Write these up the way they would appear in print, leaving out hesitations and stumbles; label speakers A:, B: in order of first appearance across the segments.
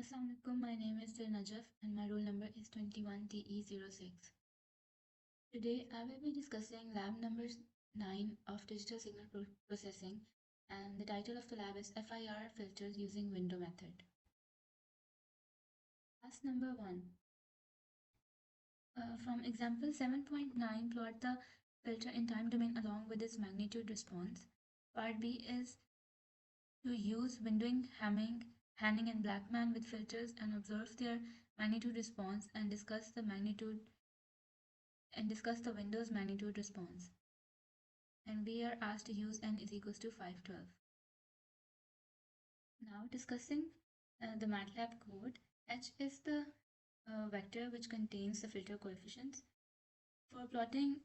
A: Assalamualaikum, my name is Najaf and my roll number is 21TE06. Today I will be discussing lab number 9 of digital signal processing, and the title of the lab is FIR Filters using window method. Task number 1. From example 7.9, plot the filter in time domain along with its magnitude response. Part B is to use windowing, Hamming, Hanning and Blackman with filters and observe their magnitude response and discuss the window's magnitude response. And we are asked to use n is equals to 512. Now discussing the MATLAB code. H is the vector which contains the filter coefficients. For plotting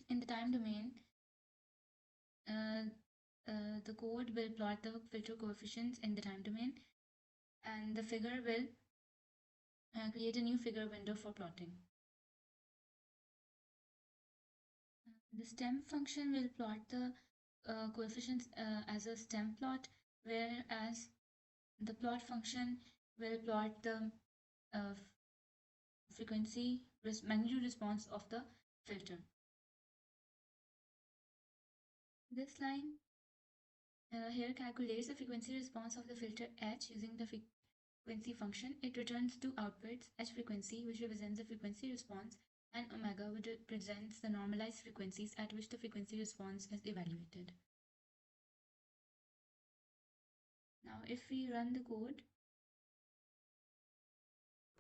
A: in the time domain, the code will plot the filter coefficients in the time domain, and the figure will create a new figure window for plotting. The stem function will plot the coefficients as a stem plot, whereas the plot function will plot the frequency magnitude response of the filter. This line here calculates the frequency response of the filter H using the frequency function. It returns two outputs, H frequency, which represents the frequency response, and omega, which represents the normalized frequencies at which the frequency response is evaluated. Now, if we run the code,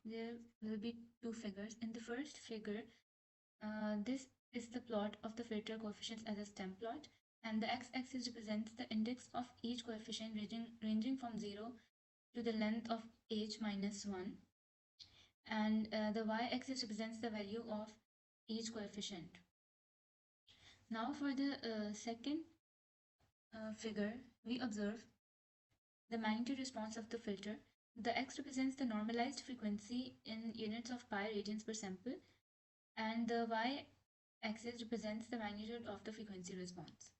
A: there will be two figures. In the first figure, this is the plot of the filter coefficients as a stem plot, and the x-axis represents the index of each coefficient ranging from 0 to the length of h minus 1, and the y-axis represents the value of each coefficient. Now for the second figure, we observe the magnitude response of the filter. The x represents the normalized frequency in units of pi radians per sample, and the y-axis represents the magnitude of the frequency response.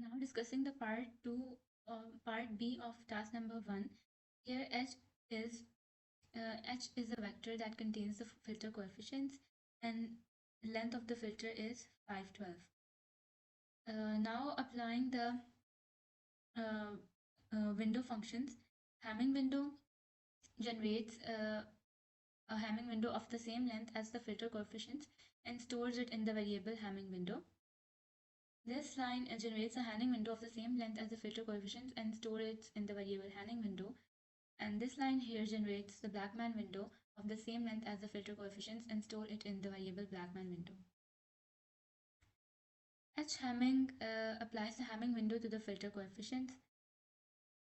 A: Now discussing the part B of task number 1. Here H is a vector that contains the filter coefficients, and length of the filter is 512. Now applying the window functions, Hamming window generates a Hamming window of the same length as the filter coefficients and stores it in the variable Hamming window. This line generates a Hanning window of the same length as the filter coefficients and store it in the variable Hanning window. And this line here generates the Blackman window of the same length as the filter coefficients and store it in the variable Blackman window. H Hamming applies the Hamming window to the filter coefficients.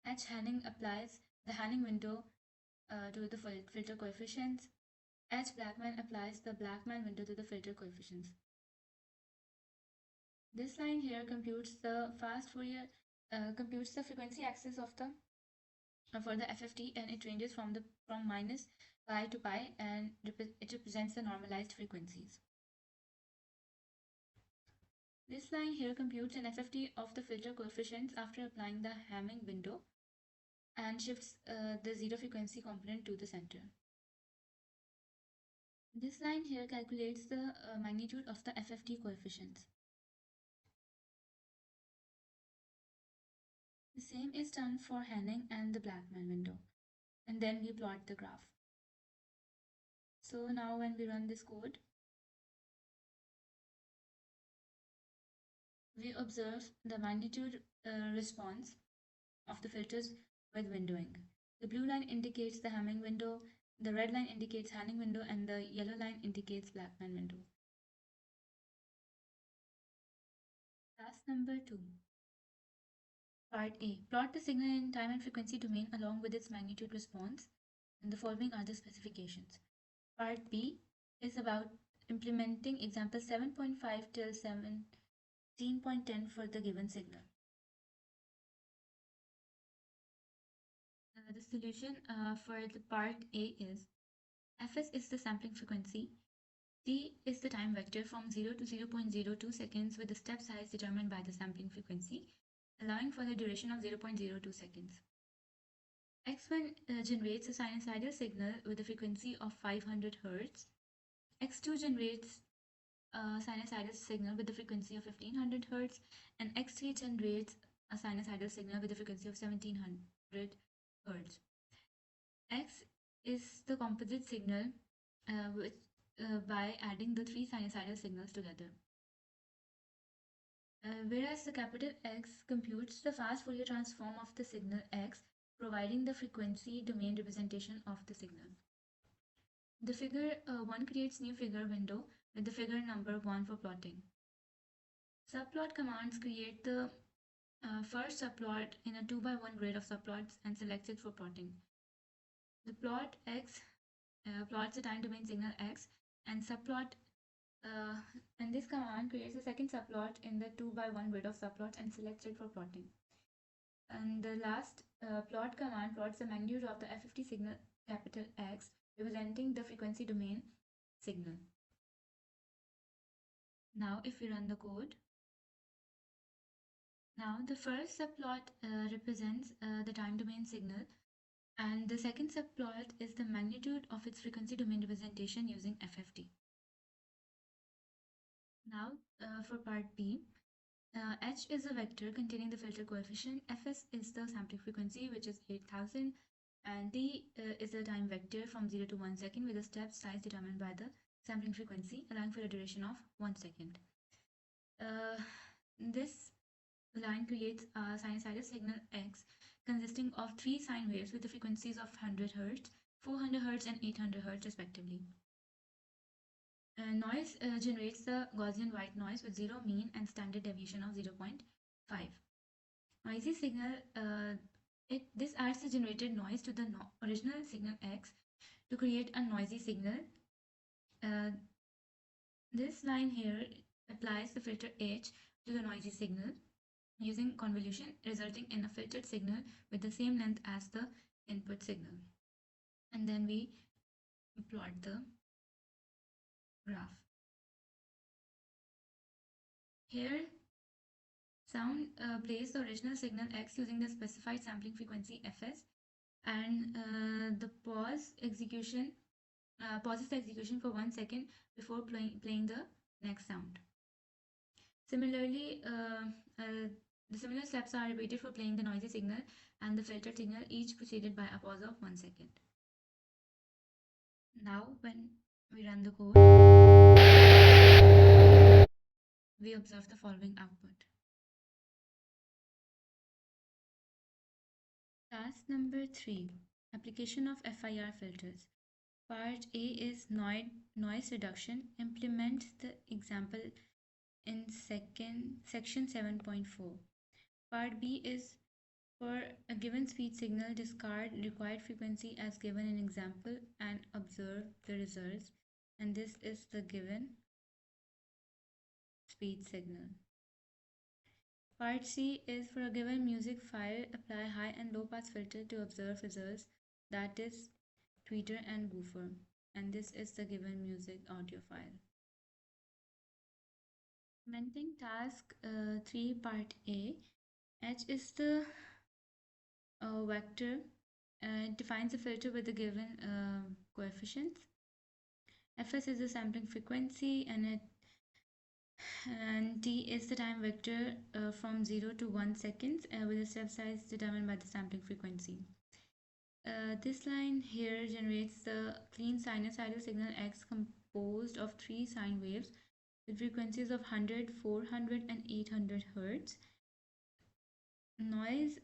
A: H Hanning applies the Hanning window to the filter coefficients. H Blackman applies the Blackman window to the filter coefficients. This line here computes the computes the frequency axis of the for the FFT, and it ranges from minus pi to pi, and it represents the normalized frequencies. This line here computes an FFT of the filter coefficients after applying the Hamming window and shifts the zero frequency component to the center. This line here calculates the magnitude of the FFT coefficients. The same is done for Hanning and the Blackman window, and then we plot the graph. So now when we run this code, we observe the magnitude response of the filters with windowing. The blue line indicates the Hamming window, the red line indicates Hanning window, and the yellow line indicates Blackman window. Task number 2. Part A. Plot the signal in time and frequency domain along with its magnitude response, and the following are the specifications. Part B is about implementing example 7.5 till 17.10 for the given signal. The solution for the part A is Fs is the sampling frequency, T is the time vector from 0 to 0.02 seconds with the step size determined by the sampling frequency, allowing for the duration of 0.02 seconds. X1 generates a sinusoidal signal with a frequency of 500 Hz. X2 generates a sinusoidal signal with a frequency of 1500 Hz, and X3 generates a sinusoidal signal with a frequency of 1700 Hz. X is the composite signal which, by adding the three sinusoidal signals together. Whereas the capital X computes the fast Fourier transform of the signal X, providing the frequency domain representation of the signal. The figure 1 creates new figure window with the figure number 1 for plotting. Subplot commands create the first subplot in a 2x1 grid of subplots and selects it for plotting. The plot X plots the time domain signal X, and subplot and this command creates a second subplot in the 2x1 grid of subplots and selects it for plotting. And the last plot command plots the magnitude of the FFT signal capital X, representing the frequency domain signal. Now, if we run the code, now the first subplot represents the time domain signal, and the second subplot is the magnitude of its frequency domain representation using FFT. Now, for part B, H is a vector containing the filter coefficient, Fs is the sampling frequency, which is 8000, and T is the time vector from 0 to 1 second with a step size determined by the sampling frequency, allowing for a duration of 1 second. This line creates a sinusoidal signal X consisting of three sine waves with the frequencies of 100 Hz, 400 Hz, and 800 Hz respectively. Noise generates the Gaussian white noise with zero mean and standard deviation of 0.5. Noisy signal, this adds the generated noise to the original signal X to create a noisy signal. This line here applies the filter H to the noisy signal using convolution, resulting in a filtered signal with the same length as the input signal. And then we plot the graph. Here, sound plays the original signal X using the specified sampling frequency Fs, and the pauses the execution for 1 second before playing the next sound. Similarly, the similar steps are repeated for playing the noisy signal and the filtered signal, each preceded by a pause of 1 second. Now, when we run the code, we observe the following output. Task number 3, application of FIR filters. Part A is noise reduction. Implement the example in section 7.4. Part B is for a given speed signal, discard required frequency as given in example and observe the results. And this is the given speed signal. Part C is for a given music file, apply high and low pass filter to observe results, that is tweeter and woofer. And this is the given music audio file. Implementing task 3 part A, H is the vector. It defines a filter with the given coefficients. Fs is the sampling frequency, and T is the time vector from 0 to 1 seconds with a step size determined by the sampling frequency. This line here generates the clean sinusoidal signal X composed of three sine waves with frequencies of 100, 400, and 800 Hz. Noise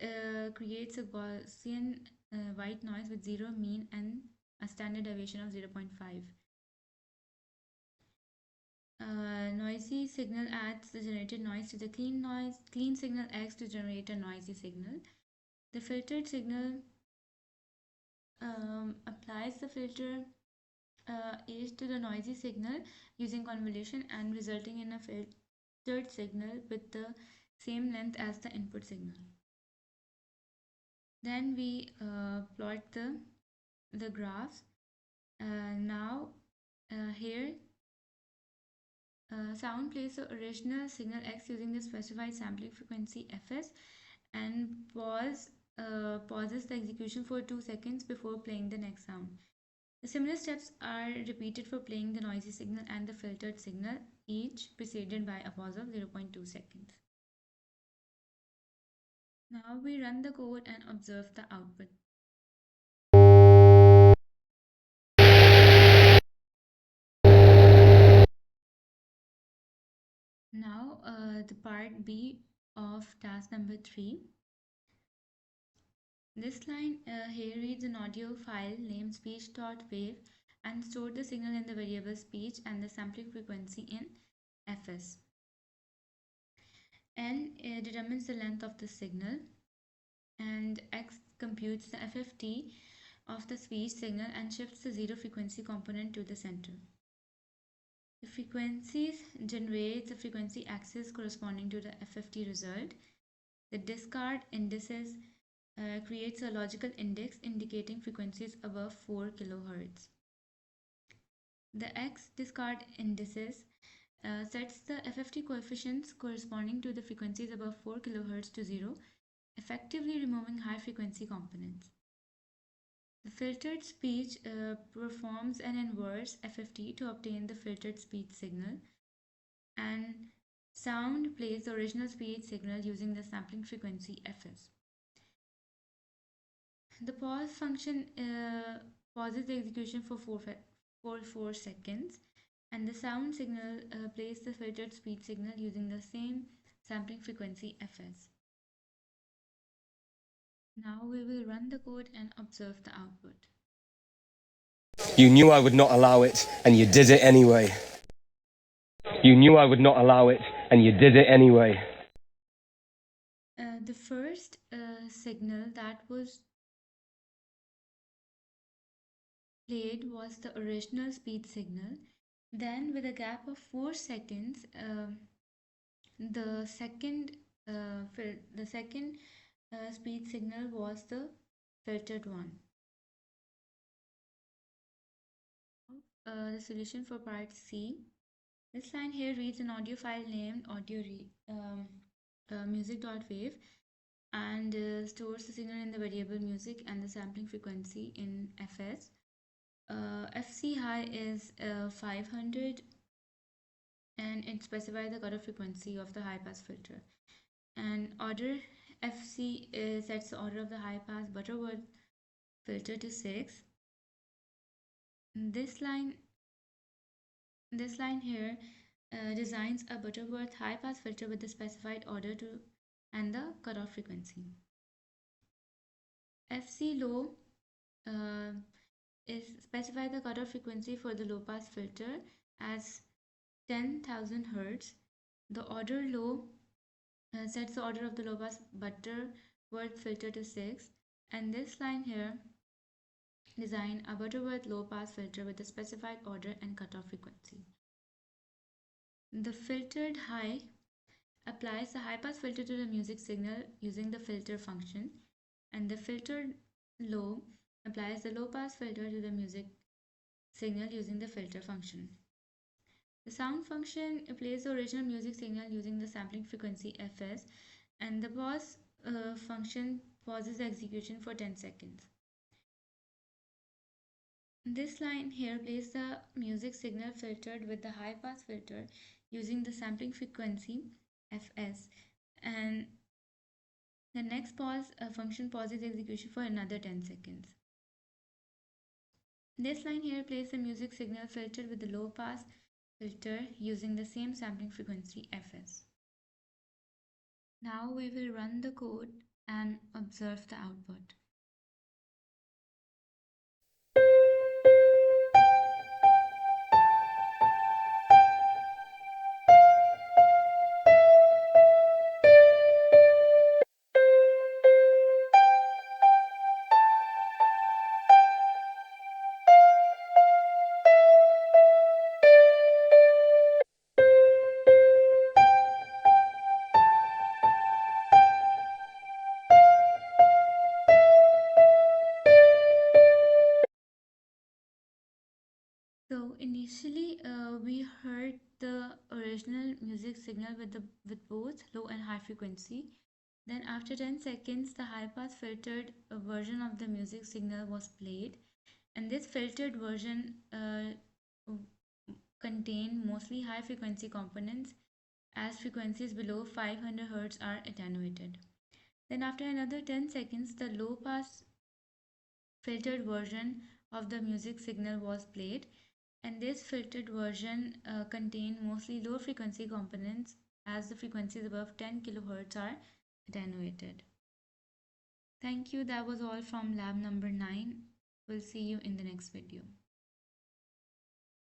A: creates a Gaussian white noise with zero mean and a standard deviation of 0.5. Noisy signal adds the generated noise to the clean signal X to generate a noisy signal. The filtered signal applies the filter H to the noisy signal using convolution and resulting in a filtered signal with the same length as the input signal. Then we plot the graphs. Now here sound plays the original signal X using the specified sampling frequency Fs and pause pauses the execution for 2 seconds before playing the next sound. The similar steps are repeated for playing the noisy signal and the filtered signal, each preceded by a pause of 0.2 seconds. Now we run the code and observe the output. Now the part B of task number 3. This line here reads an audio file named speech.wave and store the signal in the variable speech and the sampling frequency in fs. N determines the length of the signal, and x computes the FFT of the speech signal and shifts the zero frequency component to the center. The frequencies generate the frequency axis corresponding to the FFT result. The discard indices creates a logical index indicating frequencies above 4 kHz. The X discard indices sets the FFT coefficients corresponding to the frequencies above 4 kHz to 0, effectively removing high frequency components. The filtered speech performs an inverse FFT to obtain the filtered speech signal, and sound plays the original speech signal using the sampling frequency fs. The pause function pauses the execution for 4 seconds, and the sound signal plays the filtered speech signal using the same sampling frequency fs. Now we will run the code and observe the output.
B: You knew I would not allow it, and you did it anyway. You knew I would not allow it, and you did it anyway.
A: The first signal that was played was the original speech signal. Then, with a gap of 4 seconds, the second speech signal was the filtered one. The solution for part C. This line here reads an audio file named music.wave and stores the signal in the variable music and the sampling frequency in fs. FC high is 500, and it specifies the cutoff frequency of the high pass filter. And order FC sets the order of the high pass Butterworth filter to 6. This line here designs a Butterworth high pass filter with the specified order and the cutoff frequency. FC low is specify the cutoff frequency for the low pass filter as 10,000 Hz. The order low sets the order of the low pass Butterworth filter to 6, and this line here design a Butterworth low pass filter with the specified order and cutoff frequency. The filtered high applies the high pass filter to the music signal using the filter function, and the filtered low applies the low pass filter to the music signal using the filter function. The sound function plays the original music signal using the sampling frequency fs, and the pause function pauses the execution for 10 seconds. This line here plays the music signal filtered with the high pass filter using the sampling frequency fs, and the next pause function pauses execution for another 10 seconds. This line here plays the music signal filtered with the low pass filter using the same sampling frequency fs. Now we will run the code and observe the output. So initially we heard the original music signal with both low and high frequency, Then after 10 seconds, the high pass filtered version of the music signal was played, and this filtered version contained mostly high frequency components, as frequencies below 500 Hz are attenuated. Then after another 10 seconds, the low pass filtered version of the music signal was played, and this filtered version contained mostly low frequency components, as the frequencies above 10 kHz are attenuated. Thank you. That was all from lab number 9. We'll see you in the next video.